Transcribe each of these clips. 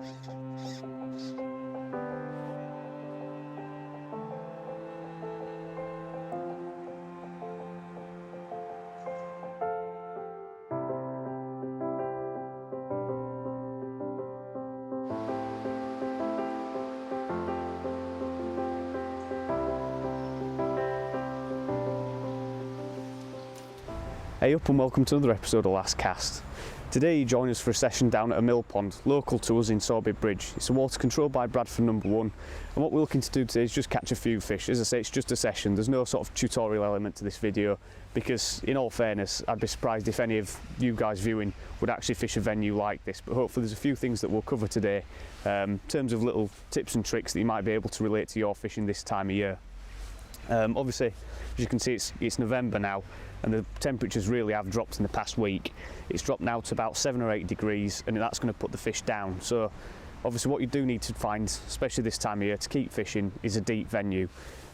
Hey up and welcome to another episode of Last Cast. Today you join us for a session down at a mill pond local to us in Sorbet Bridge. It's a water controlled by Bradford number 1, and what we're looking to do today is just catch a few fish. As I say, it's just a session. There's no sort of tutorial element to this video because, in all fairness, I'd be surprised if any of you guys viewing would actually fish a venue like this, but hopefully there's a few things that we'll cover today in terms of little tips and tricks that you might be able to relate to your fishing this time of year. Obviously, as you can see, it's November now and the temperatures really have dropped in the past week. It's dropped now to about 7 or 8 degrees, and that's going to put the fish down. So obviously what you do need to find, especially this time of year, to keep fishing is a deep venue.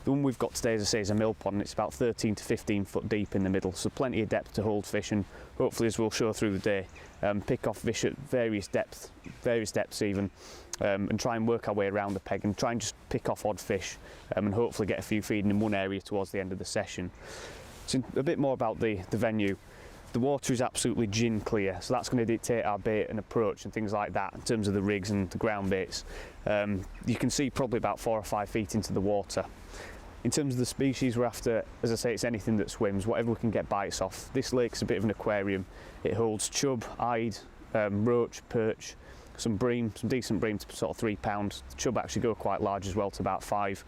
The one we've got today, as I say, is a mill pond, and it's about 13 to 15 foot deep in the middle, so plenty of depth to hold fish, and hopefully, as we'll show through the day, pick off fish at various depths even, and try and work our way around the peg and try and just pick off odd fish, and hopefully get a few feeding in one area towards the end of the session. So a bit more about the venue. The water is absolutely gin clear, so that's going to dictate our bait and approach and things like that in terms of the rigs and the ground baits. You can see probably about 4 or 5 feet into the water. In terms of the species we're after, as I say, it's anything that swims, whatever we can get bites off. This lake's a bit of an aquarium. It holds chub, eyed, roach, perch, some bream, some decent bream to sort of 3 pounds. The chub actually go quite large as well, to about 5.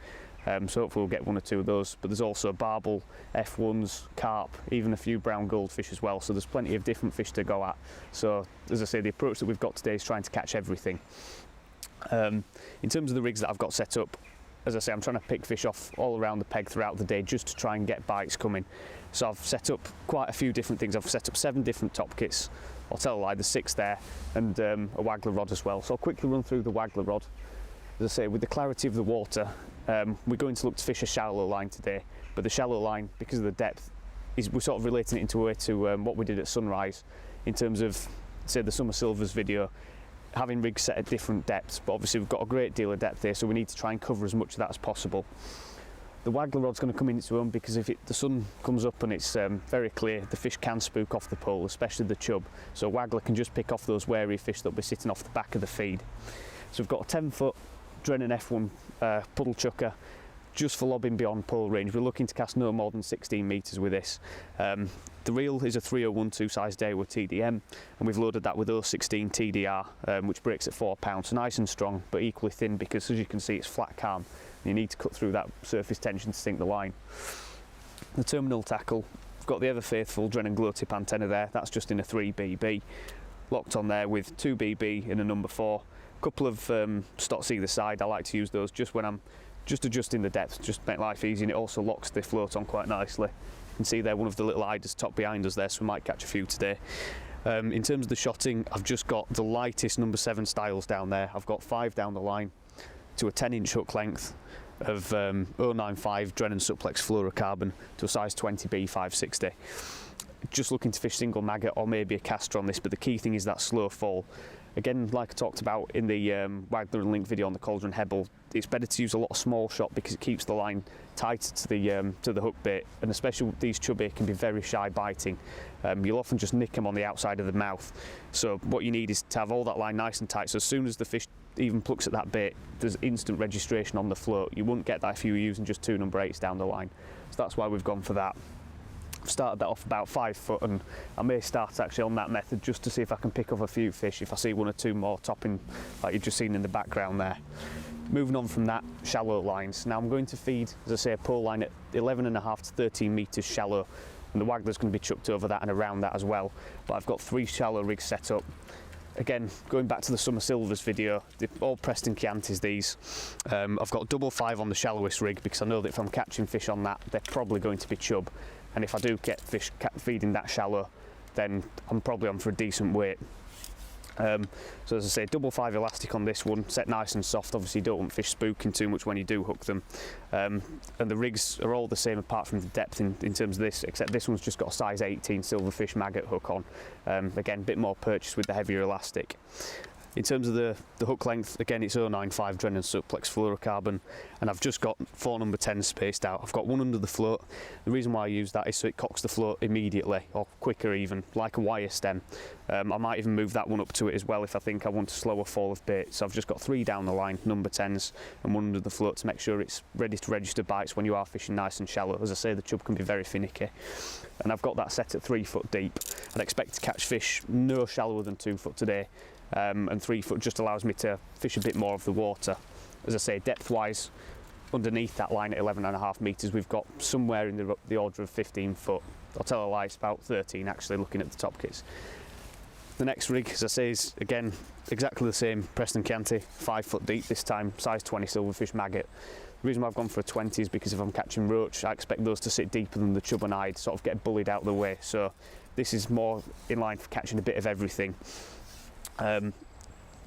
So hopefully we'll get 1 or 2 of those. But there's also barbel, F1s, carp, even a few brown goldfish as well. So there's plenty of different fish to go at. So as I say, the approach that we've got today is trying to catch everything. In terms of the rigs that I've got set up, as I say, I'm trying to pick fish off all around the peg throughout the day just to try and get bites coming. So I've set up quite a few different things. I've set up 7 different top kits. I'll tell a lie, there's 6 there, and a Wagler rod as well. So I'll quickly run through the Wagler rod. As I say, with the clarity of the water, we're going to look to fish a shallow line today, but the shallow line, because of the depth, we're sort of relating it into a way to what we did at sunrise in terms of, say, the Summer Silvers video, having rigs set at different depths, but obviously we've got a great deal of depth here, so we need to try and cover as much of that as possible. The Wagler rod's going to come in its own because if the sun comes up and it's very clear, the fish can spook off the pole, especially the chub, so Wagler can just pick off those wary fish that'll be sitting off the back of the feed. So we've got a 10 foot Drennan F1 puddle chucker just for lobbing beyond pole range. We're looking to cast no more than 16 metres with this. The reel is a 3012 size Daiwa TDM, and we've loaded that with 016 TDR, which breaks at 4 pounds, so nice and strong but equally thin because, as you can see, it's flat calm and you need to cut through that surface tension to sink the line. The terminal tackle, we've got the ever faithful Drennan glow tip antenna there. That's just in a 3BB, locked on there with 2BB and a number 4. Couple of stots either side. I like to use those just when I'm just adjusting the depth, just to make life easy, and it also locks the float on quite nicely. You can see there one of the little iders top behind us there, so we might catch a few today. In terms of the shotting, I've just got the lightest number 7 styles down there. I've got 5 down the line to a 10-inch hook length of 095 Drennan Suplex fluorocarbon to a size 20B 560. Just looking to fish single maggot or maybe a caster on this, but the key thing is that slow fall. Again, like I talked about in the Wagler and Link video on the Cauldron Hebble, it's better to use a lot of small shot because it keeps the line tighter to the hook bait, and especially with these chubby can be very shy biting. You'll often just nick them on the outside of the mouth. So what you need is to have all that line nice and tight, so as soon as the fish even plucks at that bait, there's instant registration on the float. You wouldn't get that if you were using just 2 number 8s down the line. So that's why we've gone for that. I've started that off about 5 foot, and I may start actually on that method just to see if I can pick up a few fish if I see 1 or 2 more topping like you've just seen in the background there. Moving on from that, shallow lines. Now I'm going to feed, as I say, a pole line at 11.5 to 13 metres shallow, and the Wagler's going to be chucked over that and around that as well. But I've got 3 shallow rigs set up. Again, going back to the Summer Silvers video, they're all Preston Chiantis these. I've got double 5 on the shallowest rig because I know that if I'm catching fish on that, they're probably going to be chub. And if I do get fish feeding that shallow, then I'm probably on for a decent weight. So as I say, double 5 elastic on this one, set nice and soft. Obviously you don't want fish spooking too much when you do hook them. And the rigs are all the same apart from the depth in terms of this, except this one's just got a size 18 silverfish maggot hook on. Again, a bit more purchase with the heavier elastic. In terms of the hook length, again it's 095 Drennan suplex fluorocarbon, and I've just got 4 number 10s spaced out. I've got one under the float. The reason why I use that is so it cocks the float immediately, or quicker even, like a wire stem. I might even move that one up to it as well if I think I want a slower fall of bait. So I've just got 3 down the line, number 10s, and one under the float to make sure it's ready to register bites when you are fishing nice and shallow. As I say, the chub can be very finicky. And I've got that set at 3 foot deep. I'd expect to catch fish no shallower than 2 foot today. And 3 foot just allows me to fish a bit more of the water. As I say, depth wise, underneath that line at 11.5 metres, we've got somewhere in the order of 15 foot. I'll tell a lie, it's about 13 actually, looking at the top kits. The next rig, as I say, is again exactly the same, Preston Chianti, 5 foot deep this time, size 20 silverfish maggot. The reason why I've gone for a 20 is because if I'm catching roach, I expect those to sit deeper than the chub and I'd sort of get bullied out of the way. So this is more in line for catching a bit of everything.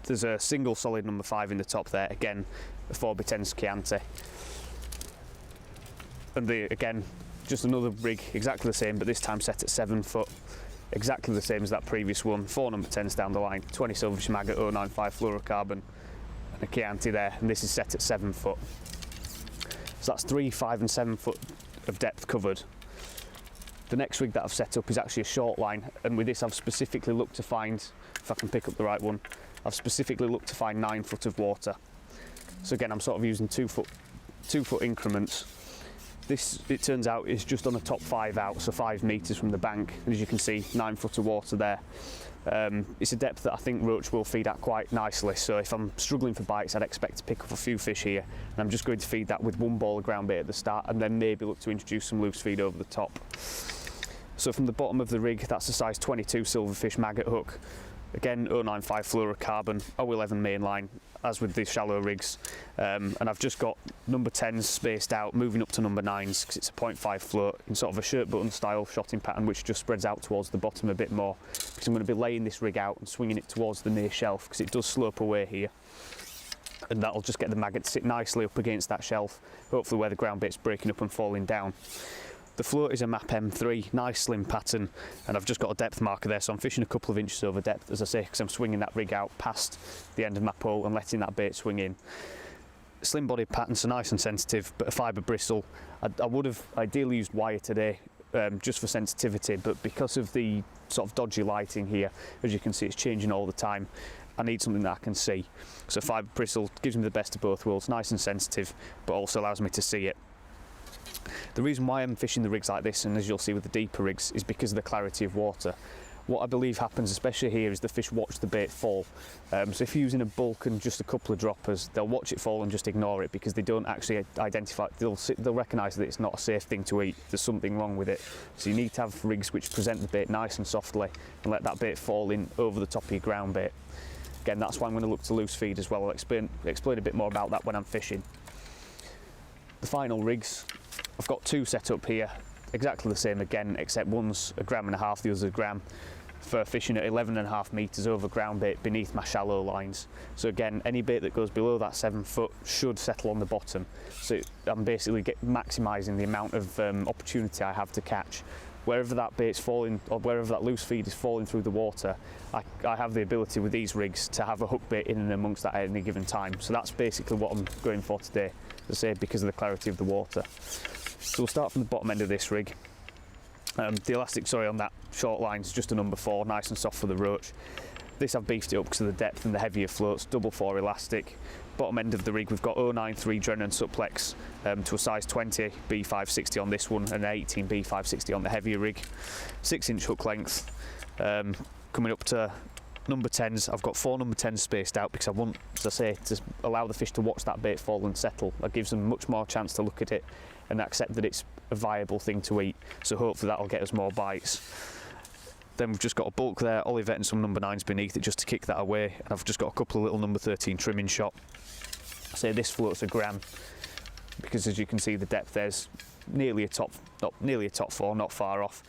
There's a single solid number 5 in the top there, again a 4x10 Chianti, and again just another rig exactly the same, but this time set at 7 foot, exactly the same as that previous one. 4 number 10s down the line, 20 silverfish maggot, 095 fluorocarbon, and a Chianti there, and this is set at 7 foot. So that's 3, 5 and 7 foot of depth covered. The next rig that I've set up is actually a short line, and with this I've specifically looked to find, if I can pick up the right one, I've specifically looked to find 9 foot of water. So again, I'm sort of using 2 foot increments. This, it turns out, is just on the top 5 out, so 5 metres from the bank. And as you can see, 9 foot of water there. It's a depth that I think roach will feed at quite nicely, so if I'm struggling for bites, I'd expect to pick up a few fish here, and I'm just going to feed that with 1 ball of ground bait at the start, and then maybe look to introduce some loose feed over the top. So from the bottom of the rig, that's a size 22 silverfish maggot hook. Again, 095 fluorocarbon, 011 mainline, as with the shallow rigs. And I've just got number 10s spaced out, moving up to number 9s, because it's a 0.5 float in sort of a shirt button style shotting pattern, which just spreads out towards the bottom a bit more, because I'm going to be laying this rig out and swinging it towards the near shelf, because it does slope away here. And that'll just get the maggot to sit nicely up against that shelf, hopefully where the ground bait's breaking up and falling down. The float is a map M3, nice slim pattern, and I've just got a depth marker there, so I'm fishing a couple of inches over depth, as I say, because I'm swinging that rig out past the end of my pole and letting that bait swing in. Slim bodied pattern, so nice and sensitive, but a fibre bristle. I would have ideally used wire today, just for sensitivity, but because of the sort of dodgy lighting here, as you can see, it's changing all the time. I need something that I can see. So fibre bristle gives me the best of both worlds, nice and sensitive, but also allows me to see it. The reason why I'm fishing the rigs like this, and as you'll see with the deeper rigs, is because of the clarity of water. What I believe happens, especially here, is the fish watch the bait fall. So if you're using a bulk and just a couple of droppers, they'll watch it fall and just ignore it, because they don't actually identify, they'll recognise that it's not a safe thing to eat, there's something wrong with it. So you need to have rigs which present the bait nice and softly and let that bait fall in over the top of your ground bait. Again, that's why I'm going to look to loose feed as well. I'll explain a bit more about that when I'm fishing. The final rigs, I've got 2 set up here, exactly the same again, except one's 1.5 grams, the other's 1 gram, for fishing at 11.5 metres over ground bait beneath my shallow lines. So again, any bait that goes below that 7 foot should settle on the bottom. So I'm basically maximising the amount of opportunity I have to catch. Wherever that bait's falling, or wherever that loose feed is falling through the water, I have the ability with these rigs to have a hook bait in and amongst that at any given time. So that's basically what I'm going for today, as I say, because of the clarity of the water. So we'll start from the bottom end of this rig. The elastic, sorry, on that short line is just a number 4, nice and soft for the roach. This I've beefed it up because of the depth and the heavier floats, double 4 elastic. Bottom end of the rig we've got 093 Drennan suplex to a size 20 B560 on this one and an 18 B560 on the heavier rig. 6-inch hook length. Coming up to number 10s, I've got 4 number 10s spaced out because I want, as I say, to allow the fish to watch that bait fall and settle. That gives them much more chance to look at it and accept that it's a viable thing to eat. So hopefully that'll get us more bites. Then we've just got a bulk there, Olivet and some number 9s beneath it just to kick that away. And I've just got a couple of little number 13 trimming shot. Say this floats 1 gram because as you can see the depth there's nearly a top 4, not far off.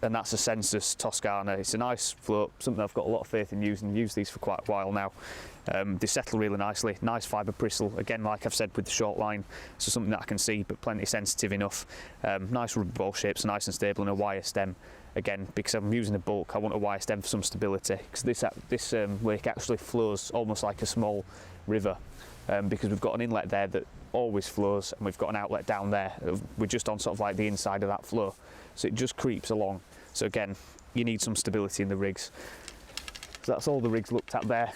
And that's a Census Toscana. It's a nice float, something I've got a lot of faith in using. I've used these for quite a while now. They settle really nicely, nice fibre bristle, again like I've said with the short line, so something that I can see but plenty sensitive enough. Nice rubber ball shapes, nice and stable, and a wire stem. Again, because I'm using a bulk, I want a wire stem for some stability, because this lake actually flows almost like a small river, because we've got an inlet there that always flows, and we've got an outlet down there. We're just on sort of like the inside of that flow, so it just creeps along. So again, you need some stability in the rigs. So that's all the rigs looked at there.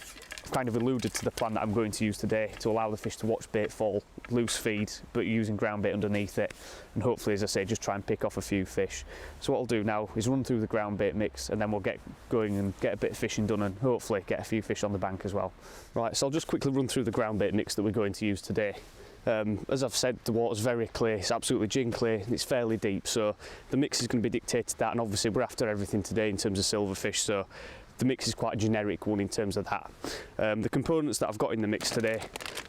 I've kind of alluded to the plan that I'm going to use today to allow the fish to watch bait fall, loose feed, but using ground bait underneath it, and hopefully, as I say, just try and pick off a few fish. So what I'll do now is run through the ground bait mix, and then we'll get going and get a bit of fishing done, and hopefully get a few fish on the bank as well. Right, so I'll just quickly run through the ground bait mix that we're going to use today. As I've said, the water's very clear, it's absolutely gin clear, it's fairly deep, so the mix is going to be dictated that, and obviously we're after everything today in terms of silverfish, so the mix is quite a generic one in terms of that. The components that I've got in the mix today,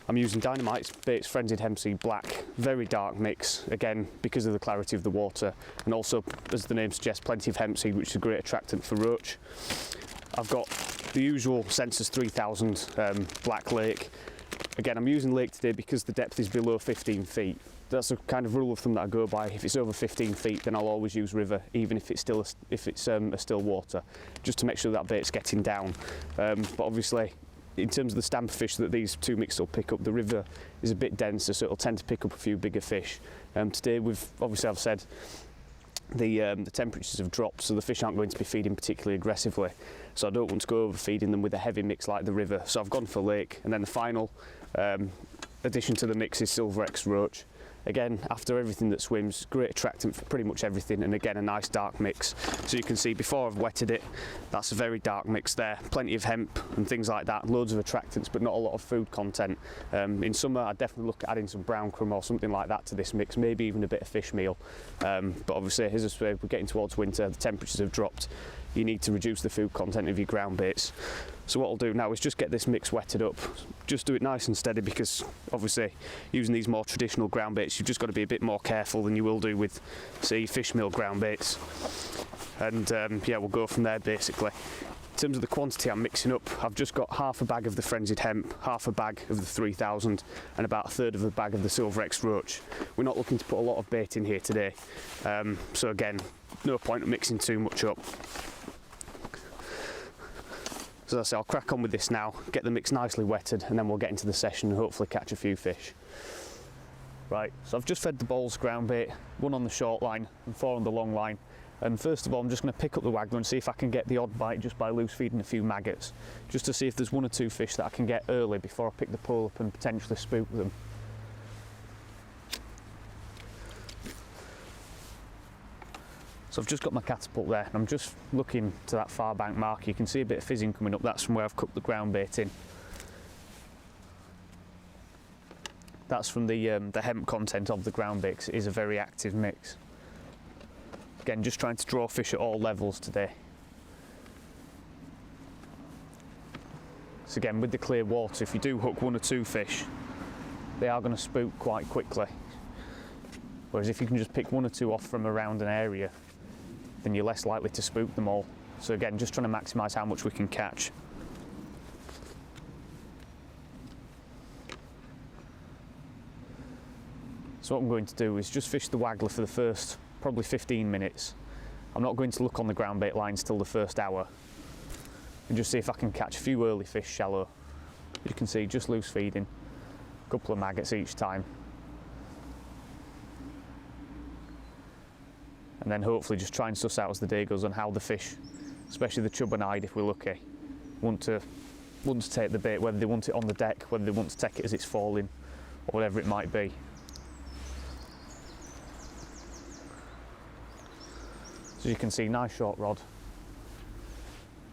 I'm using Dynamite Baits Frenzied Hemp Seed Black, very dark mix, again because of the clarity of the water, and also, as the name suggests, plenty of hemp seed, which is a great attractant for roach. I've got the usual Sensus 3000 Black Lake. Again, I'm using lake today because the depth is below 15 feet. That's a kind of rule of thumb that I go by. If it's over 15 feet, then I'll always use river, even if it's still a still water, just to make sure that bait's getting down. But obviously, in terms of the stamp of fish that these two mixes will pick up, the river is a bit denser, so it'll tend to pick up a few bigger fish. Today, I've said the temperatures have dropped, so the fish aren't going to be feeding particularly aggressively. So I don't want to go overfeeding them with a heavy mix like the river. So I've gone for lake, and then the final addition to the mix is Silver X Roach. Again, after everything that swims, great attractant for pretty much everything, and again a nice dark mix. So you can see before I've wetted it, that's a very dark mix there. Plenty of hemp and things like that, loads of attractants, but not a lot of food content. In summer, I'd definitely look at adding some brown crumb or something like that to this mix, maybe even a bit of fish meal. But obviously, as I say, we're getting towards winter, the temperatures have dropped. You need to reduce the food content of your ground baits. So what I'll do now is just get this mix wetted up. Just do it nice and steady, because obviously using these more traditional ground baits, you've just got to be a bit more careful than you will do with, say, fish meal ground baits. And yeah, we'll go from there basically. In terms of the quantity I'm mixing up, I've just got half a bag of the Frenzied Hemp, half a bag of the 3000, and about a third of a bag of the Silver X Roach. We're not looking to put a lot of bait in here today, so again, no point in mixing too much up. So as I say, I'll crack on with this now, get the mix nicely wetted, and then we'll get into the session and hopefully catch a few fish. Right, so I've just fed the bowls ground bait, 1 on the short line and 4 on the long line. And first of all, I'm just going to pick up the Wagler and see if I can get the odd bite just by loose feeding a few maggots, just to see if there's 1 or 2 fish that I can get early before I pick the pole up and potentially spook them. So I've just got my catapult there, and I'm just looking to that far bank mark. You can see a bit of fizzing coming up. That's from where I've cooked the ground bait in. That's from the hemp content of the ground bait, 'cause it is a very active mix. Again, just trying to draw fish at all levels today. So again, with the clear water, if you do hook 1 or 2 fish, they are going to spook quite quickly. Whereas if you can just pick 1 or 2 off from around an area, then you're less likely to spook them all. So again, just trying to maximise how much we can catch. So what I'm going to do is just fish the Wagler for the first probably 15 minutes. I'm not going to look on the ground bait lines till the first hour, and just see if I can catch a few early fish shallow. You can see just loose feeding, a couple of maggots each time. And then hopefully just try and suss out as the day goes on how the fish, especially the chub and eyed if we're lucky, want to take the bait, whether they want it on the deck, whether they want to take it as it's falling, or whatever it might be. So you can see, nice short rod.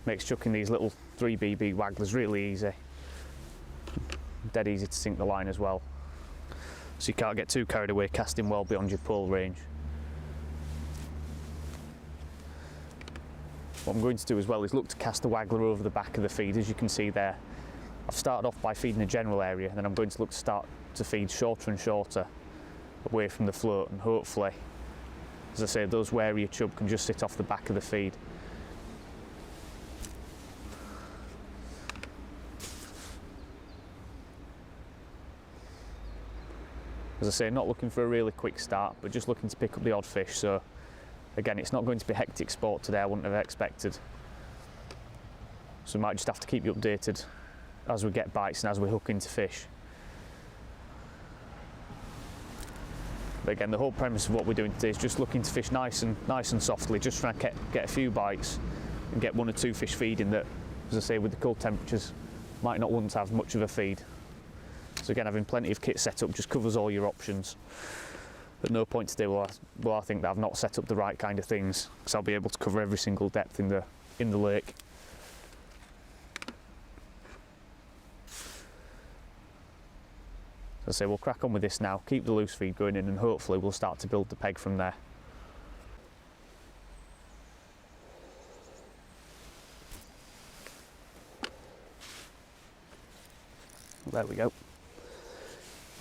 Makes chucking these little 3BB Waglers really easy. Dead easy to sink the line as well. So you can't get too carried away casting well beyond your pole range. What I'm going to do as well is look to cast the Wagler over the back of the feed, as you can see there. I've started off by feeding a general area, and then I'm going to look to start to feed shorter and shorter away from the float, and hopefully, as I say, those warier chub can just sit off the back of the feed. As I say, not looking for a really quick start, but just looking to pick up the odd fish, so Again, it's not going to be a hectic sport today, I wouldn't have expected. So we might just have to keep you updated as we get bites and as we hook into fish. But again, the whole premise of what we're doing today is just looking to fish nice and softly, just trying to get a few bites and get 1 or 2 fish feeding that, as I say, with the cold temperatures, might not want to have much of a feed. So again, having plenty of kit set up just covers all your options. At no point today will I think that I've not set up the right kind of things, because I'll be able to cover every single depth in the lake. So I say we'll crack on with this now, keep the loose feed going in, and hopefully we'll start to build the peg from there. There we go.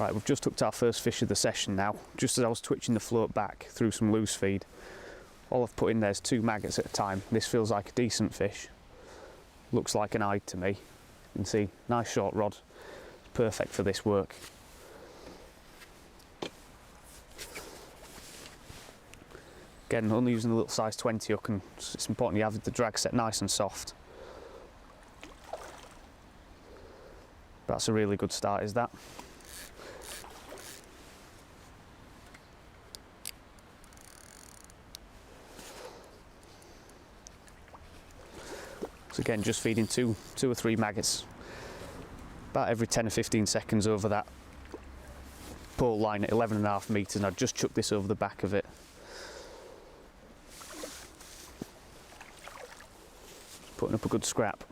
Right, we've just hooked our first fish of the session now. Just as I was twitching the float back through some loose feed, all I've put in there is 2 maggots at a time. This feels like a decent fish. Looks like an eye to me. You can see, nice short rod. It's perfect for this work. Again, only using a little size 20 hook, and it's important you have the drag set nice and soft. That's a really good start, is that? So again, just feeding two or 3 maggots about every 10 or 15 seconds over that pole line at 11.5 metres, and I've just chucked this over the back of it. Putting up a good scrap.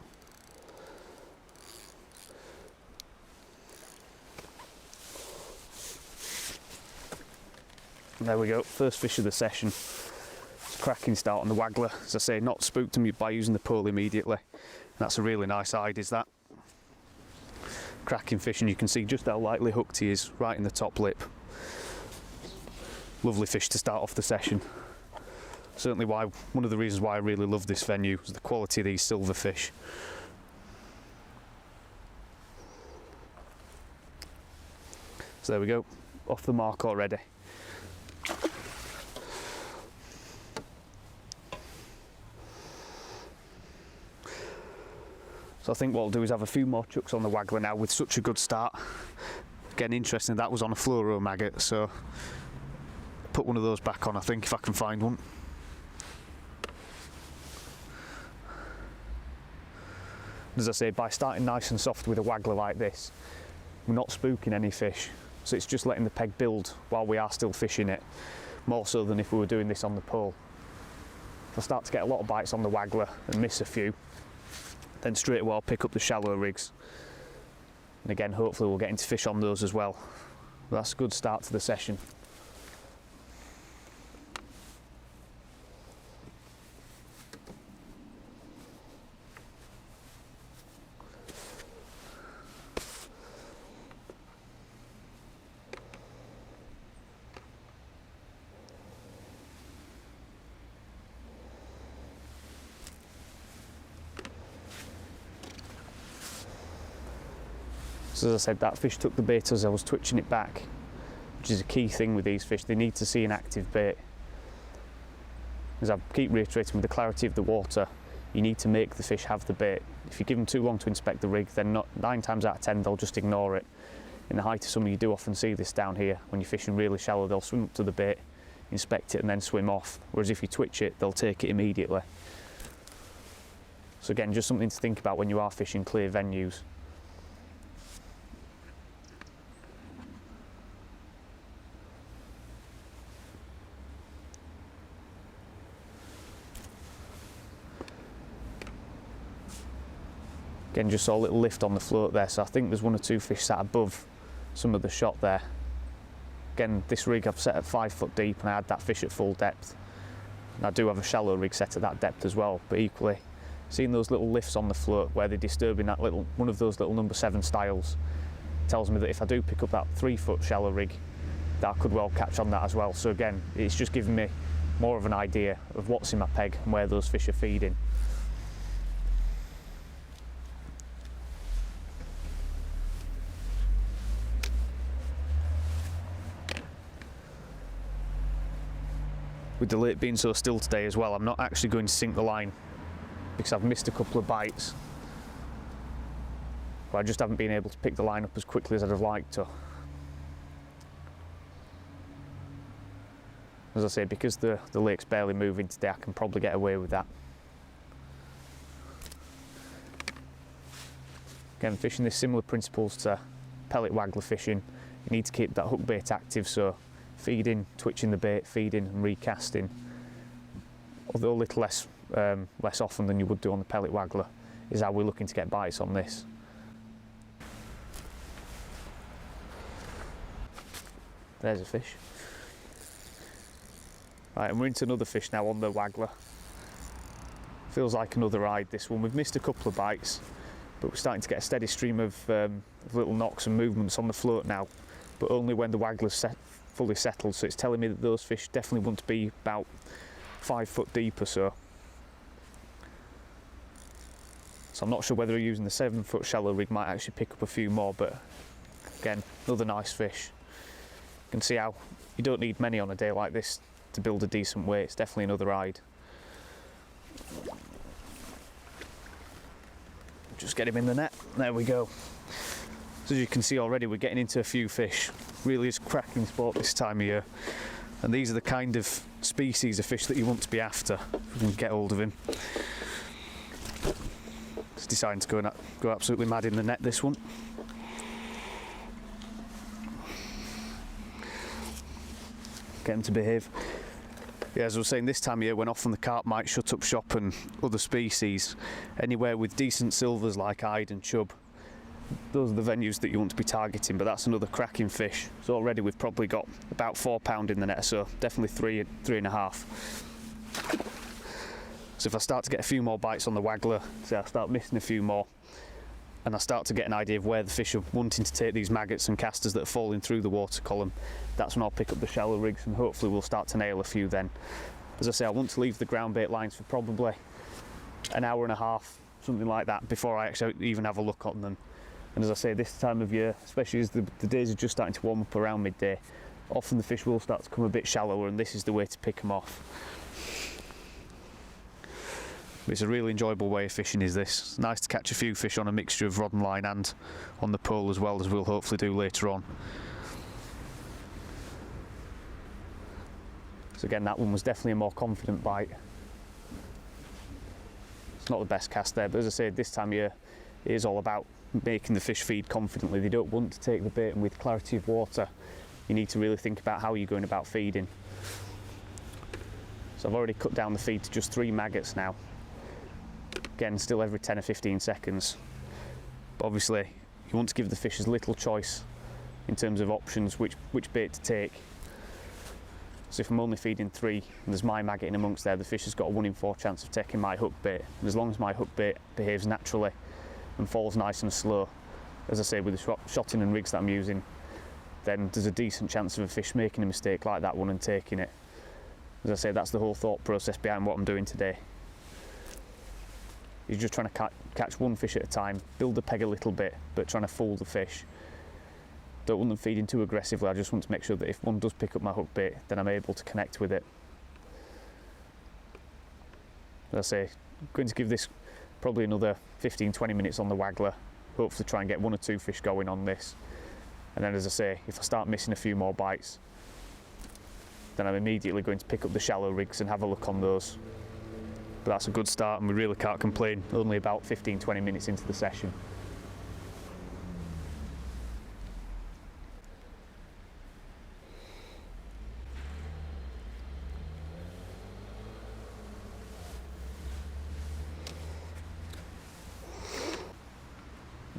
And there we go, first fish of the session. It's a cracking start on the Wagler. As I say, not spooked him by using the pole immediately. And that's a really nice hide, is that? Cracking fish, and you can see just how lightly hooked he is, right in the top lip. Lovely fish to start off the session. Certainly one of the reasons why I really love this venue is the quality of these silver fish. So there we go, off the mark already. So I think what I'll do is have a few more chucks on the Wagler now with such a good start. Again, interesting, that was on a fluoro maggot, so put one of those back on, I think, if I can find one. As I say, by starting nice and soft with a Wagler like this, we're not spooking any fish, so it's just letting the peg build while we are still fishing it, more so than if we were doing this on the pole. If I start to get a lot of bites on the Wagler and miss a few, then straight away I'll pick up the shallow rigs, and again hopefully we'll get into fish on those as well. But that's a good start to the session. So as I said, that fish took the bait as I was twitching it back, which is a key thing with these fish. They need to see an active bait. As I keep reiterating, with the clarity of the water, you need to make the fish have the bait. If you give them too long to inspect the rig, then 9 times out of 10 they'll just ignore it. In the height of summer, you do often see this down here. When you're fishing really shallow, they'll swim up to the bait, inspect it and then swim off. Whereas if you twitch it, they'll take it immediately. So again, just something to think about when you are fishing clear venues. Again, just saw a little lift on the float there, so I think there's 1 or 2 fish sat above some of the shot there. Again, this rig I've set at 5 foot deep, and I had that fish at full depth. And I do have a shallow rig set at that depth as well, but equally, seeing those little lifts on the float where they're disturbing that one of those little number 7 styles tells me that if I do pick up that 3 foot shallow rig, that I could well catch on that as well. So again, it's just giving me more of an idea of what's in my peg and where those fish are feeding. with the lake being so still today as well, I'm not actually going to sink the line because I've missed a couple of bites. But I just haven't been able to pick the line up as quickly as I'd have liked to. As I say, because the lake's barely moving today, I can probably get away with that. Again, fishing this similar principles to pellet waggler fishing. You need to keep that hook bait active, so feeding, twitching the bait, feeding and recasting, although a little less often than you would do on the pellet waggler, is how we're looking to get bites on this. There's a fish. Right, and we're into another fish now on the waggler. Feels like another ride, this one. We've missed a couple of bites, but we're starting to get a steady stream of little knocks and movements on the float now, but only when the waggler's fully settled, so it's telling me that those fish definitely want to be about 5 foot deep or so. So I'm not sure whether using the 7 foot shallow rig might actually pick up a few more, but again, another nice fish. You can see how you don't need many on a day like this to build a decent weight. It's definitely another ride. Just get him in the net. There we go. So as you can see already, we're getting into a few fish. Really is cracking sport this time of year. And these are the kind of species of fish that you want to be after, if we can get hold of him. Just deciding to go absolutely mad in the net, this one. Get him to behave. Yeah, as I was saying, this time of year when often the carp might shut up shop and other species, anywhere with decent silvers like Ide and chub, those are the venues that you want to be targeting. But that's another cracking fish. So already we've probably got about 4 pound in the net, so definitely 3.5. So if I start to get a few more bites on the waggler, say I start missing a few more, and I start to get an idea of where the fish are wanting to take these maggots and casters that are falling through the water column, that's when I'll pick up the shallow rigs, and hopefully we'll start to nail a few then. As I say, I want to leave the ground bait lines for probably an hour and a half, something like that, before I actually even have a look on them. And as I say, this time of year, especially as the days are just starting to warm up around midday, often the fish will start to come a bit shallower, and this is the way to pick them off. It's a really enjoyable way of fishing, is this. It's nice to catch a few fish on a mixture of rod and line and on the pole as well, as we'll hopefully do later on. So again, that one was definitely a more confident bite. It's not the best cast there, but as I say, this time of year it is all about making the fish feed confidently. They don't want to take the bait, and with clarity of water you need to really think about how you're going about feeding. So I've already cut down the feed to just 3 maggots now. Again, still every 10 or 15 seconds. But obviously, you want to give the fish as little choice in terms of options, which bait to take. So if I'm only feeding 3 and there's my maggot in amongst there, the fish has got a 1 in 4 chance of taking my hook bait. And as long as my hook bait behaves naturally and falls nice and slow, as I say, with the shotting and rigs that I'm using, then there's a decent chance of a fish making a mistake like that one and taking it. As I say, that's the whole thought process behind what I'm doing today. You're just trying to catch one fish at a time, build the peg a little bit, but trying to fool the fish. Don't want them feeding too aggressively. I just want to make sure that if one does pick up my hook bait, then I'm able to connect with it. As I say, I'm going to give this probably another 15-20 minutes on the waggler. Hopefully try and get 1 or 2 fish going on this. And then, as I say, if I start missing a few more bites, then I'm immediately going to pick up the shallow rigs and have a look on those. But that's a good start, and we really can't complain, only about 15-20 minutes into the session.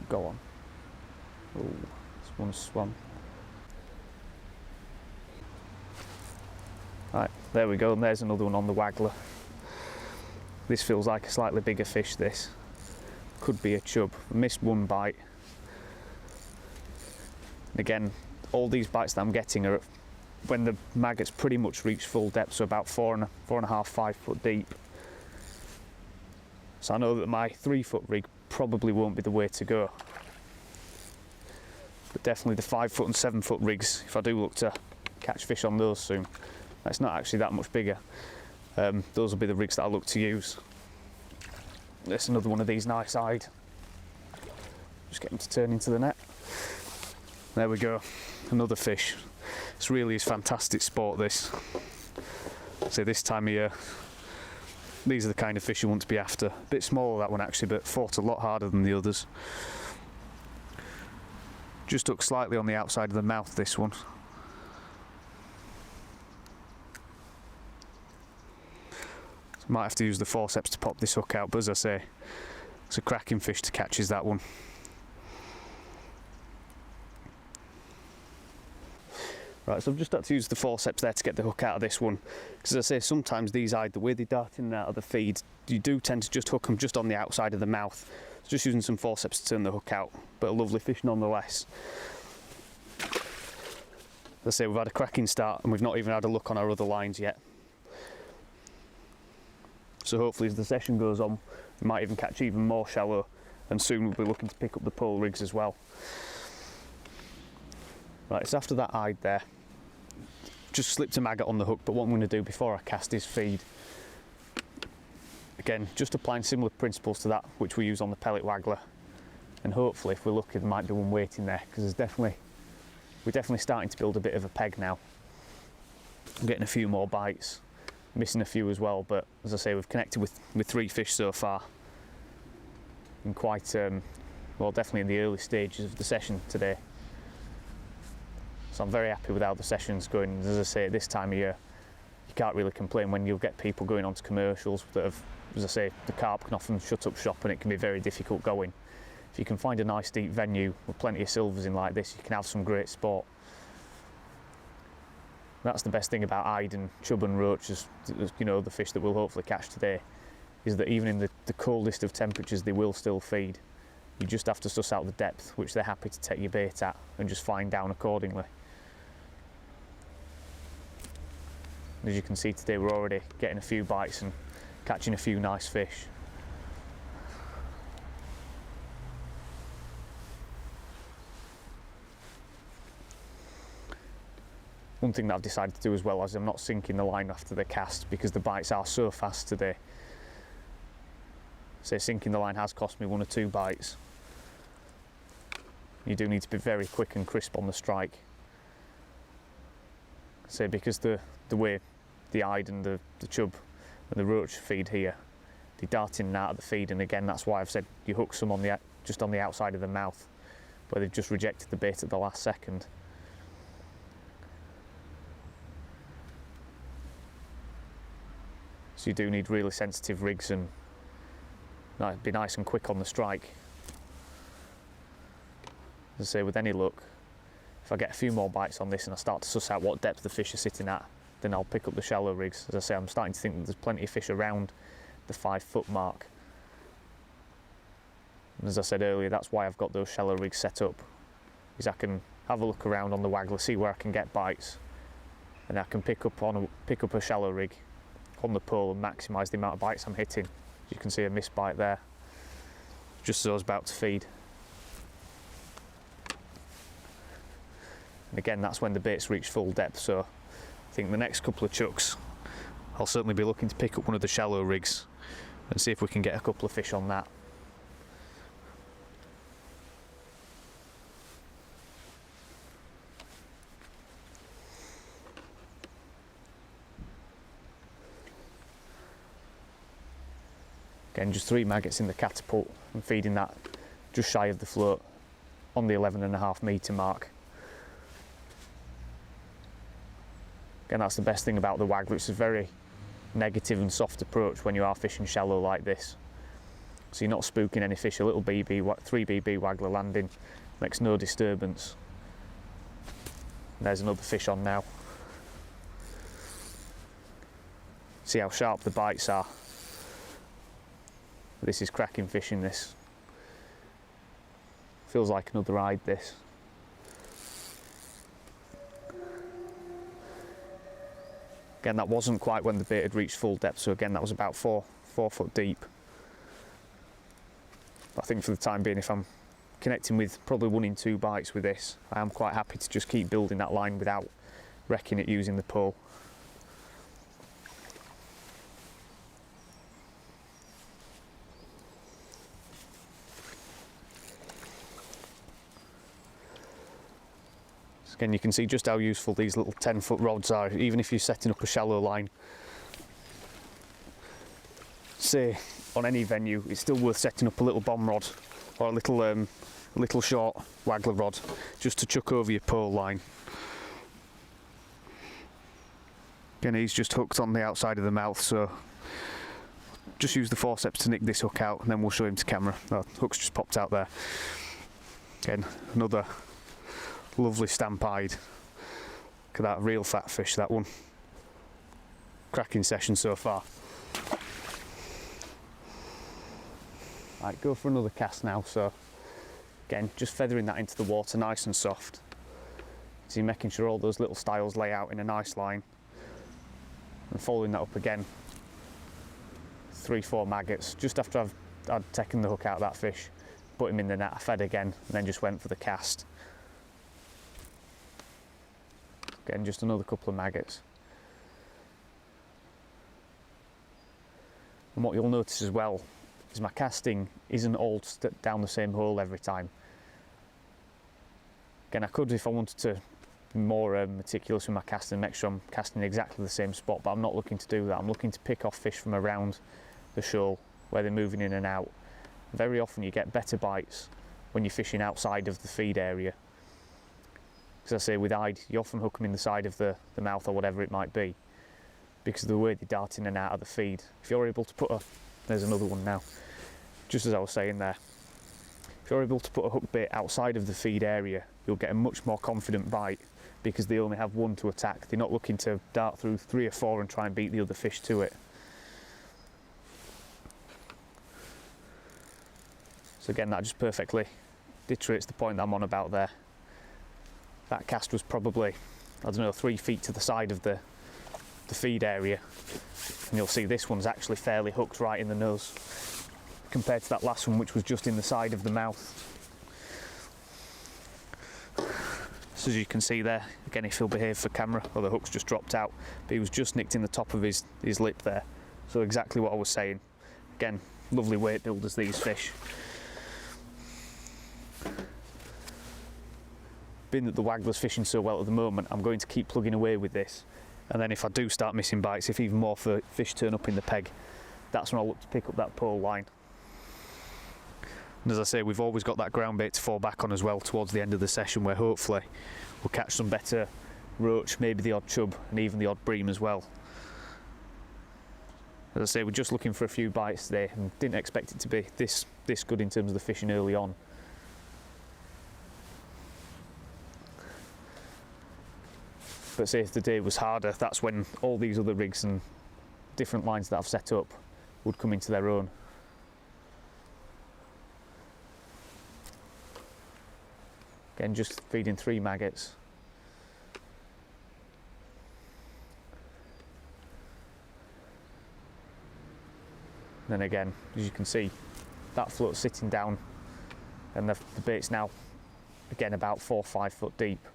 Go on. Oh, this one's swum. Right, there we go, and there's another one on the waggler. This feels like a slightly bigger fish, this. Could be a chub. I missed 1 bite. And again, all these bites that I'm getting are when the maggots pretty much reach full depth, so about 4.5, 5 foot deep. So I know that my 3 foot rig probably won't be the way to go. But definitely the 5 foot and 7 foot rigs, if I do look to catch fish on those soon, It's not actually that much bigger. Those will be the rigs that I look to use. There's another one of these nice eyed. Just get them to turn into the net. There we go, another fish. This really is fantastic sport, this. So this time of year, these are the kind of fish you want to be after. A bit smaller that one actually, but fought a lot harder than the others. Just hooked slightly on the outside of the mouth, this one. So might have to use the forceps to pop this hook out, but as I say, it's a cracking fish to catch, is that one. Right, so I've just had to use the forceps there to get the hook out of this one, because as I say, sometimes these eyes, the way they dart in and out of the feed, you do tend to just hook them just on the outside of the mouth. So just using some forceps to turn the hook out, but a lovely fish nonetheless. As I say, we've had a cracking start and we've not even had a look on our other lines yet. So hopefully as the session goes on, we might even catch even more shallow, and soon we'll be looking to pick up the pole rigs as well. Right, so after that eyed there, just slipped a maggot on the hook, but what I'm going to do before I cast is feed. Again, just applying similar principles to that which we use on the pellet waggler, and hopefully if we're lucky there might be one waiting there, because we're definitely starting to build a bit of a peg now. I'm getting a few more bites, missing a few as well, but as I say, we've connected with 3 fish so far, and quite well, definitely in the early stages of the session today. So I'm very happy with how the session's going. As I say, at this time of year, you can't really complain when you'll get people going onto commercials that have, as I say, the carp can often shut up shop and it can be very difficult going. If you can find a nice deep venue with plenty of silvers in like this, you can have some great sport. That's the best thing about eyed and chub and roach, you know, the fish that we'll hopefully catch today, is that even in the coldest of temperatures they will still feed. You just have to suss out the depth which they're happy to take your bait at and just find down accordingly. As you can see today, we're already getting a few bites and catching a few nice fish. One thing that I've decided to do as well is I'm not sinking the line after the cast, because the bites are so fast today. So sinking the line has cost me 1 or 2 bites. You do need to be very quick and crisp on the strike. So because the way the eyed and the chub and the roach feed here, they dart in and out of the feed, and again that's why I've said you hook some on just on the outside of the mouth, where they've just rejected the bait at the last second. So you do need really sensitive rigs and be nice and quick on the strike. As I say, with any luck, if I get a few more bites on this and I start to suss out what depth the fish are sitting at, then I'll pick up the shallow rigs. As I say, I'm starting to think that there's plenty of fish around the 5 foot mark. And as I said earlier, that's why I've got those shallow rigs set up, is I can have a look around on the waggler, see where I can get bites, and I can pick up a shallow rig on the pole and maximise the amount of bites I'm hitting. As you can see, a missed bite there, just as I was about to feed. And again, that's when the bait's reached full depth, so I think the next couple of chucks I'll certainly be looking to pick up one of the shallow rigs and see if we can get a couple of fish on that. Again, just 3 maggots in the catapult and feeding that just shy of the float on the 11.5 metre mark. Again, that's the best thing about the waggler. It's a very negative and soft approach when you are fishing shallow like this. So you're not spooking any fish. A little 3 BB waggler landing makes no disturbance. And there's another fish on now. See how sharp the bites are. This is cracking fishing, this. Feels like another eyed, this. Again, that wasn't quite when the bait had reached full depth, so again that was about 4 foot deep. But I think for the time being, if I'm connecting with probably 1 in 2 bites with this, I am quite happy to just keep building that line without wrecking it using the pole. Again, you can see just how useful these little 10-foot rods are, even if you're setting up a shallow line. Say, on any venue, it's still worth setting up a little bomb rod or a little short Wagler rod just to chuck over your pole line. Again, he's just hooked on the outside of the mouth, so just use the forceps to nick this hook out and then we'll show him to camera. Oh, hook's just popped out there. Again, another lovely stamp-eyed. Look at that, real fat fish, that one. Cracking session so far. Right, go for another cast now, so again, just feathering that into the water nice and soft. So you're making sure all those little styles lay out in a nice line. And following that up again, 3-4 maggots. Just after I'd taken the hook out of that fish, put him in the net, I fed again, and then just went for the cast. Again, just another couple of maggots. And what you'll notice as well is my casting isn't all down the same hole every time. Again, I could, if I wanted to, be more meticulous with my casting and make sure I'm casting exactly the same spot, but I'm not looking to do that. I'm looking to pick off fish from around the shoal where they're moving in and out. Very often you get better bites when you're fishing outside of the feed area. As I say, with eyed, you often hook them in the side of the mouth or whatever it might be, because of the way they dart in and out of the feed. If you're able to put a, there's another one now, just as I was saying there, if you're able to put a hook bait outside of the feed area, you'll get a much more confident bite because they only have one to attack. They're not looking to dart through 3 or 4 and try and beat the other fish to it. So again, that just perfectly demonstrates the point that I'm on about there. That cast was probably, I don't know, 3 feet to the side of the feed area. And you'll see this one's actually fairly hooked right in the nose compared to that last one, which was just in the side of the mouth. So as you can see there, again, if he'll behave for camera, or the hook's just dropped out, but he was just nicked in the top of his lip there. So exactly what I was saying. Again, lovely weight builders, these fish. Being that the Wagler's fishing so well at the moment, I'm going to keep plugging away with this. And then if I do start missing bites, if even more fish turn up in the peg, that's when I'll look to pick up that pole line. And as I say, we've always got that ground bait to fall back on as well towards the end of the session, where hopefully we'll catch some better roach, maybe the odd chub and even the odd bream as well. As I say, we're just looking for a few bites today and didn't expect it to be this good in terms of the fishing early on. But say if the day was harder, that's when all these other rigs and different lines that I've set up would come into their own. Again, just feeding 3 maggots. And then again, as you can see, that float's sitting down and the bait's now, again, about 4 or 5 foot deep.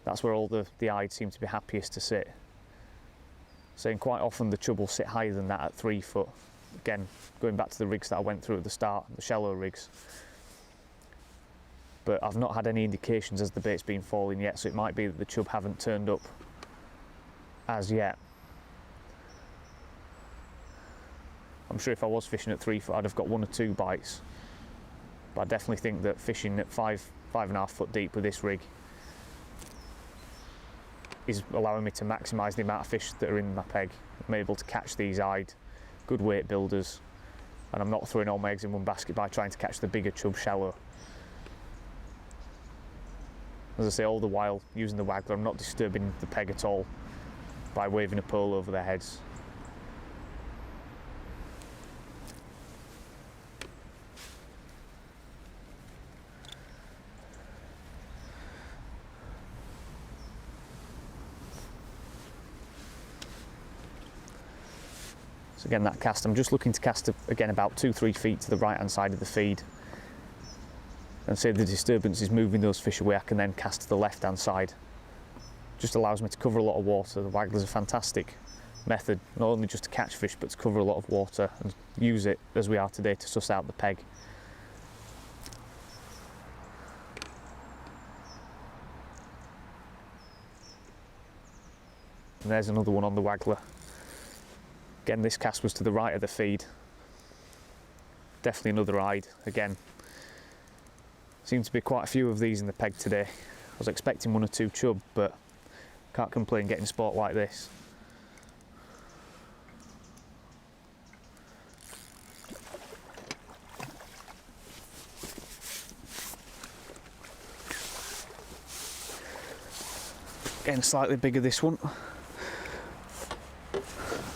That's where all the eyes seem to be happiest to sit. So quite often the chub will sit higher than that at 3 foot. Again, going back to the rigs that I went through at the start, the shallow rigs. But I've not had any indications as the bait's been falling yet, so it might be that the chub haven't turned up as yet. I'm sure if I was fishing at 3 foot, I'd have got 1 or 2 bites. But I definitely think that fishing at 5.5 foot deep with this rig is allowing me to maximise the amount of fish that are in my peg. I'm able to catch these eyed, good weight builders, and I'm not throwing all my eggs in one basket by trying to catch the bigger chub shallow. As I say, all the while using the Wagler, I'm not disturbing the peg at all by waving a pole over their heads. So again, that cast, I'm just looking to cast again about 2-3 feet to the right hand side of the feed. And say the disturbance is moving those fish away, I can then cast to the left hand side. Just allows me to cover a lot of water. The Wagler's a fantastic method, not only just to catch fish, but to cover a lot of water and use it, as we are today, to suss out the peg. And there's another one on the Wagler. Again, this cast was to the right of the feed. Definitely another hide. Again, seems to be quite a few of these in the peg today. I was expecting 1 or 2 chub, but can't complain getting sport like this. Getting slightly bigger this one.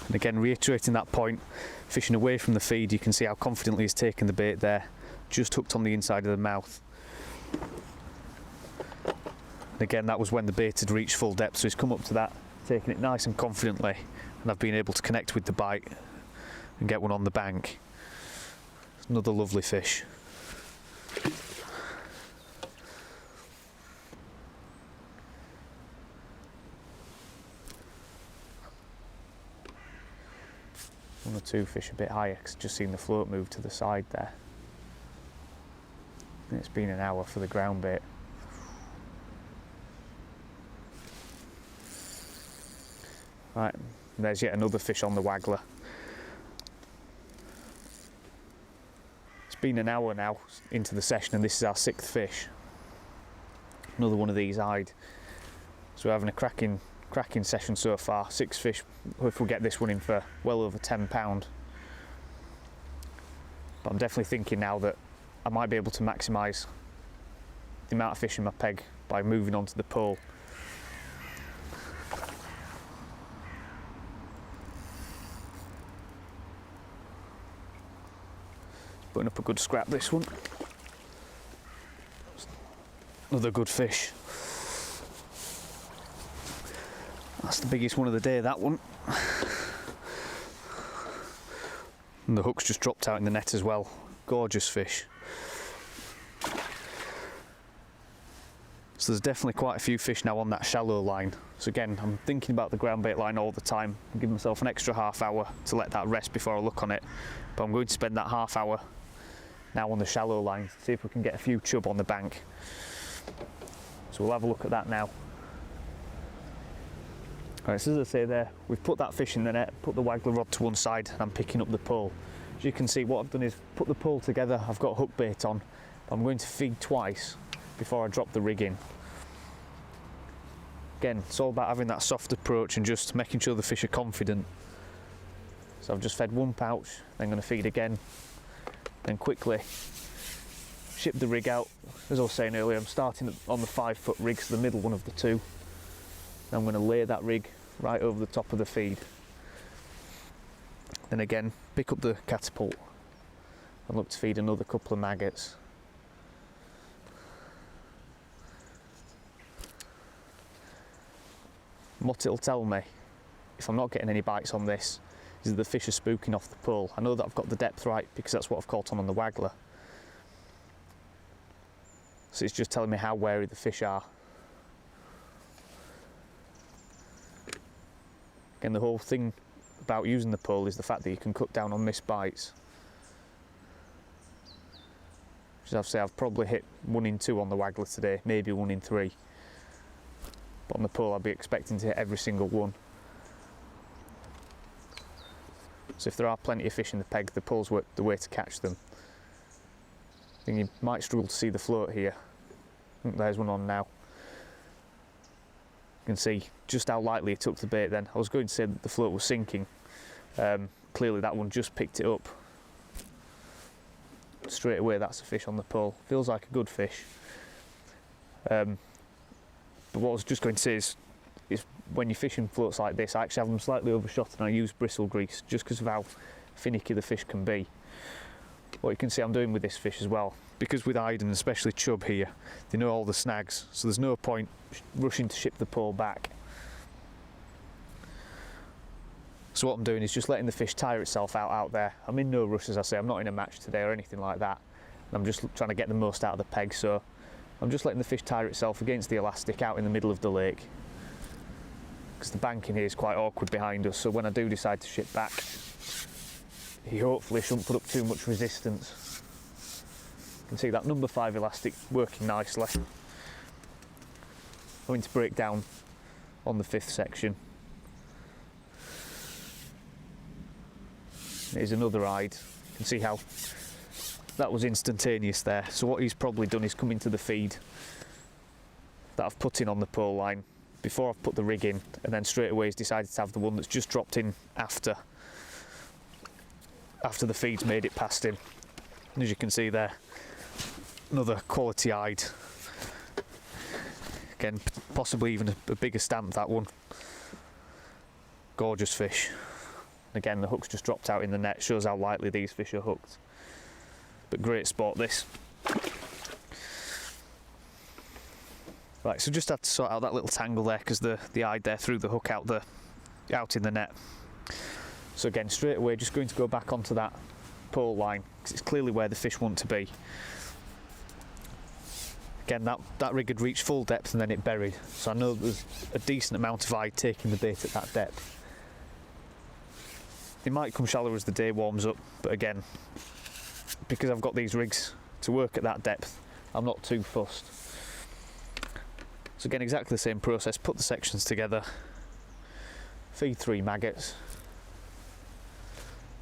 And again, reiterating that point, fishing away from the feed, you can see how confidently he's taken the bait there, just hooked on the inside of the mouth. And again, that was when the bait had reached full depth, so he's come up to that, taking it nice and confidently, and I've been able to connect with the bite and get one on the bank. Another lovely fish. One or 2 fish a bit higher, because I've just seen the float move to the side there. And it's been an hour for the ground bait. Right, and there's yet another fish on the Wagler. It's been an hour now into the session, and this is our 6th fish. Another one of these eyed. So we're having a cracking session so far. 6 fish, if we get this one in for well over £10. But I'm definitely thinking now that I might be able to maximise the amount of fish in my peg by moving onto the pole. Putting up a good scrap, this one. Another good fish. That's the biggest one of the day, that one. And the hook's just dropped out in the net as well. Gorgeous fish. So there's definitely quite a few fish now on that shallow line. So again, I'm thinking about the ground bait line all the time. I'm giving myself an extra half hour to let that rest before I look on it. But I'm going to spend that half hour now on the shallow line, see if we can get a few chub on the bank. So we'll have a look at that now. Right, so as I say there, we've put that fish in the net, put the Wagler rod to one side, and I'm picking up the pole. As you can see, what I've done is put the pole together, I've got hook bait on, I'm going to feed twice before I drop the rig in. Again, it's all about having that soft approach and just making sure the fish are confident. So I've just fed 1 pouch, then going to feed again, then quickly ship the rig out. As I was saying earlier, I'm starting on the 5-foot rig, so the middle one of the two. Then I'm going to lay that rig right over the top of the feed. Then again, pick up the catapult and look to feed another couple of maggots. What it'll tell me, if I'm not getting any bites on this, is that the fish are spooking off the pole. I know that I've got the depth right because that's what I've caught on the Wagler. So it's just telling me how wary the fish are. Again, the whole thing about using the pole is the fact that you can cut down on missed bites. Which I've said, I've probably hit 1 in 2 on the Wagler today, maybe 1 in 3. But on the pole I'll be expecting to hit every single one. So if there are plenty of fish in the peg, the pole's the way to catch them. I think you might struggle to see the float here. I think there's one on now. You can see just how lightly it took the bait then. I was going to say that the float was sinking. Clearly that one just picked it up. Straight away that's a fish on the pole. Feels like a good fish. But what I was just going to say is when you're fishing floats like this, I actually have them slightly overshot and I use bristle grease just because of how finicky the fish can be. What you can see I'm doing with this fish as well, because with Iden, especially chub here, they know all the snags, so there's no point rushing to ship the pole back. So what I'm doing is just letting the fish tire itself out there. I'm in no rush, as I say, I'm not in a match today or anything like that. I'm just trying to get the most out of the peg, so I'm just letting the fish tire itself against the elastic out in the middle of the lake. Because the bank in here is quite awkward behind us, so when I do decide to ship back, he hopefully shouldn't put up too much resistance. You can see that number 5 elastic working nicely. I'm going to break down on the 5th section. is another hide. You can see how that was instantaneous there. So what he's probably done is come into the feed that I've put in on the pole line before I've put the rig in, and then straight away he's decided to have the one that's just dropped in after the feed's made it past him. And as you can see there, another quality hide. Again, possibly even a bigger stamp, that one. Gorgeous fish. Again, the hook's just dropped out in the net, shows how lightly these fish are hooked. But great sport, this. Right, so just had to sort out that little tangle there because the hide there threw the hook out in the net. So again, straight away, just going to go back onto that pole line because it's clearly where the fish want to be. Again, that rig had reached full depth and then it buried, so I know there's a decent amount of hide taking the bait at that depth. It might come shallower as the day warms up, but again, because I've got these rigs to work at that depth, I'm not too fussed. So again, exactly the same process, put the sections together, feed 3 maggots,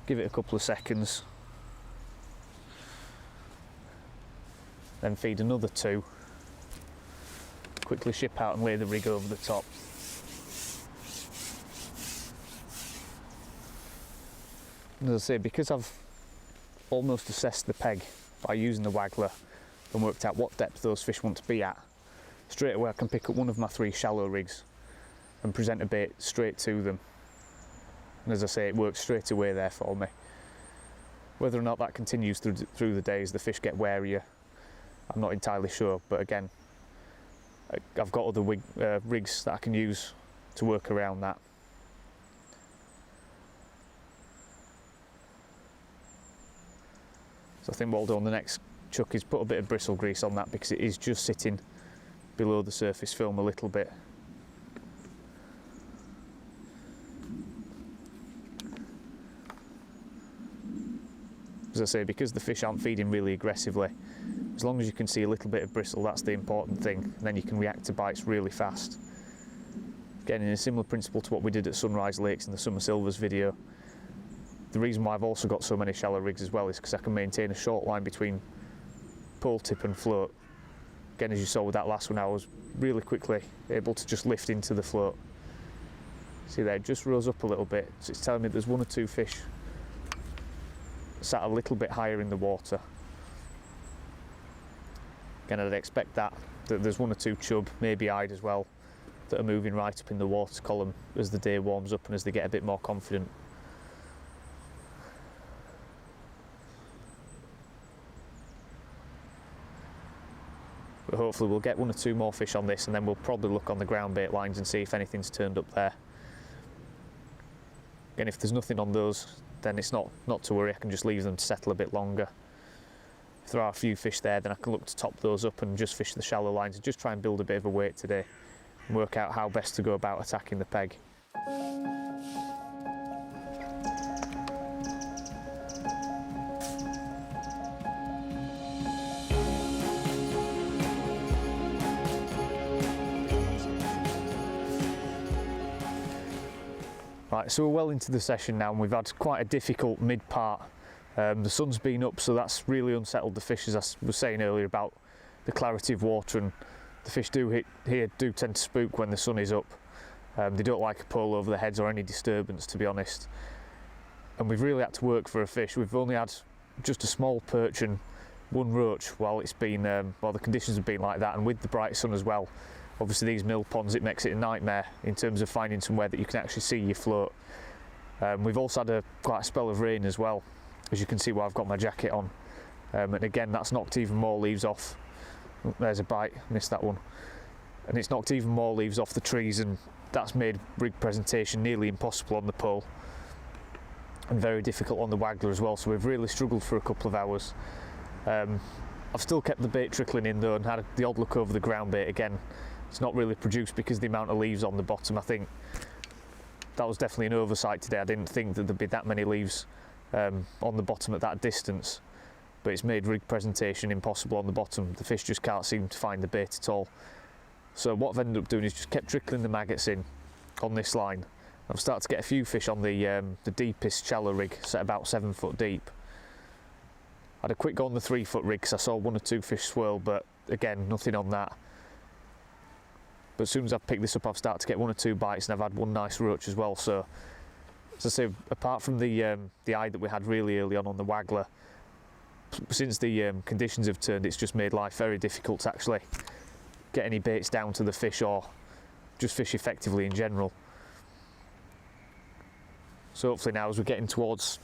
give it a couple of seconds, then feed another 2, quickly ship out and lay the rig over the top. And as I say, because I've almost assessed the peg by using the Wagler and worked out what depth those fish want to be at, straight away I can pick up one of my 3 shallow rigs and present a bait straight to them. And as I say, it works straight away there for me. Whether or not that continues through the days, the fish get warier, I'm not entirely sure, but again, I've got other rigs that I can use to work around that. So I think what I'll do on the next chuck is put a bit of bristle grease on that because it is just sitting below the surface film a little bit. As I say, because the fish aren't feeding really aggressively, as long as you can see a little bit of bristle, that's the important thing, and then you can react to bites really fast. Again, in a similar principle to what we did at Sunrise Lakes in the Summer Silvers video, the reason why I've also got so many shallow rigs as well is because I can maintain a short line between pole tip and float. Again, as you saw with that last one, I was really quickly able to just lift into the float. See there, it just rose up a little bit, so it's telling me there's 1 or 2 fish sat a little bit higher in the water. Again, I'd expect that there's 1 or 2 chub, maybe hide as well, that are moving right up in the water column as the day warms up and as they get a bit more confident. But hopefully we'll get 1 or 2 more fish on this, and then we'll probably look on the ground bait lines and see if anything's turned up there. Again, if there's nothing on those, then it's not to worry, I can just leave them to settle a bit longer. If there are a few fish there, then I can look to top those up and just fish the shallow lines and just try and build a bit of a weight today and work out how best to go about attacking the peg. Right, so we're well into the session now and we've had quite a difficult mid part. The sun's been up, so that's really unsettled the fish, as I was saying earlier about the clarity of water, and the fish here do tend to spook when the sun is up. They don't like a pole over their heads or any disturbance, to be honest. And we've really had to work for a fish. We've only had just a small perch and 1 roach while it's been, while the conditions have been like that, and with the bright sun as well. Obviously these mill ponds, it makes it a nightmare in terms of finding somewhere that you can actually see your float. We've also had quite a spell of rain as well, as you can see where I've got my jacket on. And again, that's knocked even more leaves off. There's a bite, missed that one. And it's knocked even more leaves off the trees, and that's made rig presentation nearly impossible on the pole. And very difficult on the Wagler as well, so we've really struggled for a couple of hours. I've still kept the bait trickling in though and had the odd look over the ground bait again. It's not really produced because of the amount of leaves on the bottom. I think that was definitely an oversight today. I didn't think that there'd be that many leaves on the bottom at that distance, but it's made rig presentation impossible on the bottom. The fish just can't seem to find the bait at all. So what I've ended up doing is just kept trickling the maggots in on this line, I've started to get a few fish on the deepest shallow rig, set about 7 foot deep. I had a quick go on the 3 foot rig because I saw 1 or 2 fish swirl, but again, nothing on that. But as soon as I've picked this up, I've started to get 1 or 2 bites, and I've had 1 nice roach as well. So, as I say, apart from the eye that we had really early on the Wagler, since the conditions have turned, it's just made life very difficult to actually get any baits down to the fish or just fish effectively in general. So hopefully now, as we're getting towards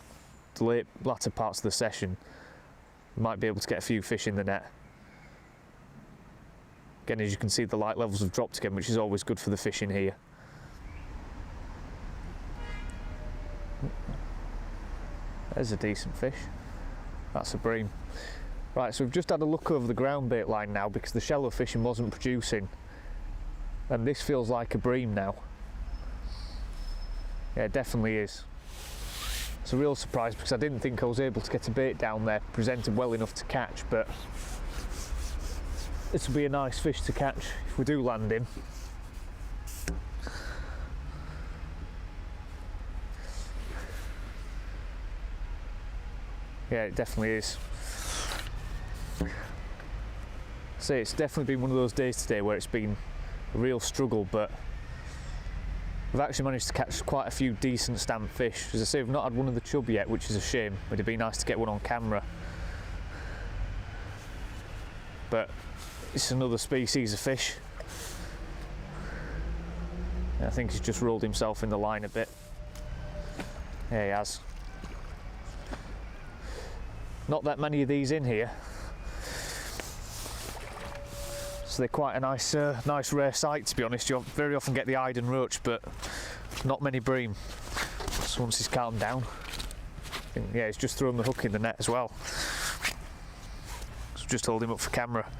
the latter parts of the session, we might be able to get a few fish in the net. Again, as you can see, the light levels have dropped again, which is always good for the fish in here. There's a decent fish. That's a bream. Right, so we've just had a look over the ground bait line now because the shallow fishing wasn't producing, and this feels like a bream now. Yeah, it definitely is. It's a real surprise because I didn't think I was able to get a bait down there presented well enough to catch, but this will be a nice fish to catch if we do land him. Yeah, it definitely is. So it's definitely been one of those days today where it's been a real struggle, but we've actually managed to catch quite a few decent stamp fish. As I say, we've not had one of the chub yet, which is a shame. It'd be nice to get one on camera. But it's another species of fish. And I think he's just rolled himself in the line a bit. Yeah, he has. Not that many of these in here, so they're quite a nice rare sight, to be honest. You very often get the Iden roach, but not many bream. So once he's calmed down, yeah, he's just thrown the hook in the net as well. So just hold him up for camera.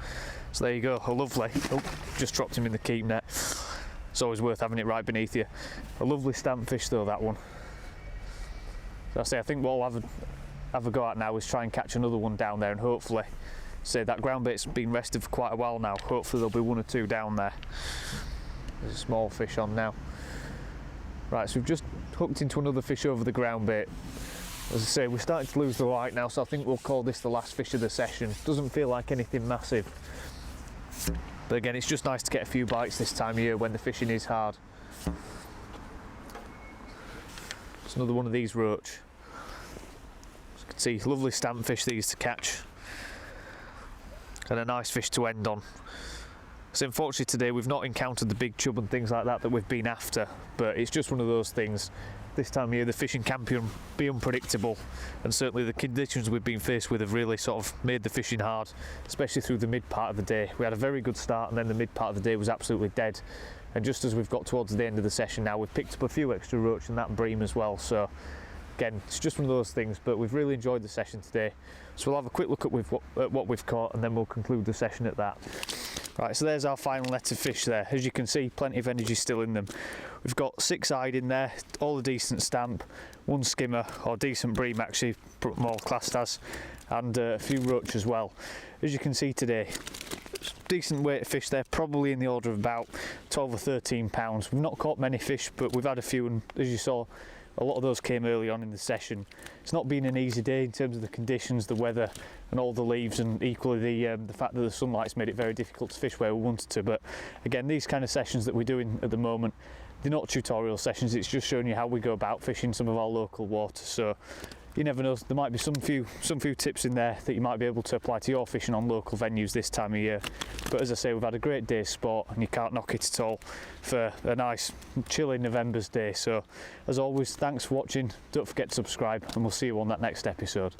So there you go, a lovely, oh, just dropped him in the keep net. It's always worth having it right beneath you. A lovely stamp fish though, that one. So I think what I'll have a go at now is try and catch another one down there, and hopefully, say that ground bait's been rested for quite a while now, hopefully there'll be 1 or 2 down there. There's a small fish on now. Right, so we've just hooked into another fish over the ground bait. As I say, we're starting to lose the light now, so I think we'll call this the last fish of the session. Doesn't feel like anything massive, but again, it's just nice to get a few bites this time of year when the fishing is hard. It's another one of these roach. As you can see, lovely stamp fish these to catch, and a nice fish to end on. So unfortunately today we've not encountered the big chub and things like that we've been after, but it's just one of those things. This time of year the fishing can be unpredictable, and certainly the conditions we've been faced with have really sort of made the fishing hard, especially through the mid part of the day. We had a very good start, and then the mid part of the day was absolutely dead, and just as we've got towards the end of the session now, we've picked up a few extra roach and that bream as well. So again, it's just one of those things, but we've really enjoyed the session today. So we'll have a quick look at what we've caught, and then we'll conclude the session at that. Right, so there's our final net of fish there. As you can see, plenty of energy still in them. We've got 6 eyed in there, all a decent stamp, 1 skimmer, or decent bream actually, more classed as, and a few roach as well. As you can see today, decent weight of fish there, probably in the order of about 12 or 13 pounds. We've not caught many fish, but we've had a few, and as you saw, a lot of those came early on in the session. It's not been an easy day in terms of the conditions, the weather and all the leaves, and equally the fact that the sunlight's made it very difficult to fish where we wanted to. But again, these kind of sessions that we're doing at the moment, they're not tutorial sessions, it's just showing you how we go about fishing some of our local waters. So you never know, there might be some few tips in there that you might be able to apply to your fishing on local venues this time of year. But as I say, we've had a great day's sport, and you can't knock it at all for a nice chilly November's day. So as always, thanks for watching, don't forget to subscribe, and we'll see you on that next episode.